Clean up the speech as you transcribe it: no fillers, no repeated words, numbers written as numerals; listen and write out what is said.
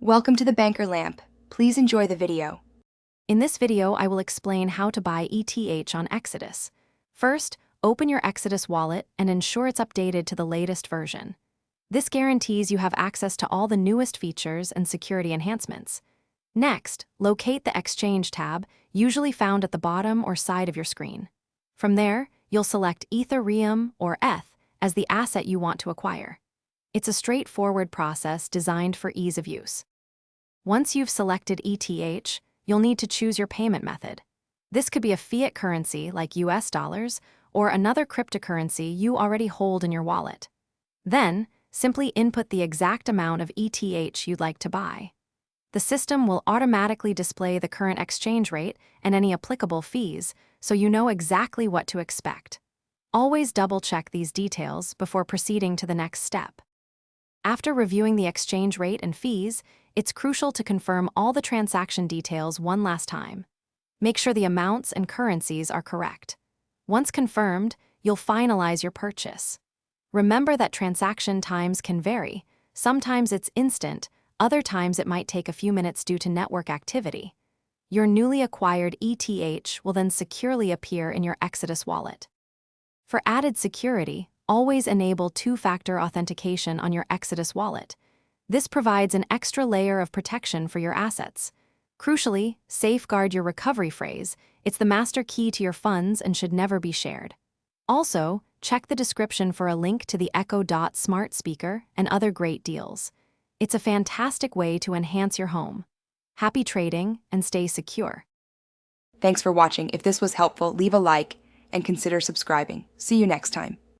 Welcome to the Banker Lamp. Please enjoy the video. In this video, I will explain how to buy ETH on Exodus. First, open your Exodus wallet and ensure it's updated to the latest version. This guarantees you have access to all the newest features and security enhancements. Next, locate the Exchange tab, usually found at the bottom or side of your screen. From there, you'll select Ethereum or ETH as the asset you want to acquire. It's a straightforward process designed for ease of use. Once you've selected ETH, you'll need to choose your payment method. This could be a fiat currency like US dollars or another cryptocurrency you already hold in your wallet. Then, simply input the exact amount of ETH you'd like to buy. The system will automatically display the current exchange rate and any applicable fees, so you know exactly what to expect. Always double-check these details before proceeding to the next step. After reviewing the exchange rate and fees, it's crucial to confirm all the transaction details one last time. Make sure the amounts and currencies are correct. Once confirmed, you'll finalize your purchase. Remember that transaction times can vary. Sometimes it's instant, other times it might take a few minutes due to network activity. Your newly acquired ETH will then securely appear in your Exodus wallet. For added security, always enable two-factor authentication on your Exodus wallet. This provides an extra layer of protection for your assets. Crucially, safeguard your recovery phrase. It's the master key to your funds and should never be shared. Also, check the description for a link to the Echo Dot smart speaker and other great deals. It's a fantastic way to enhance your home. Happy trading and stay secure. Thanks for watching. If this was helpful, leave a like and consider subscribing. See you next time.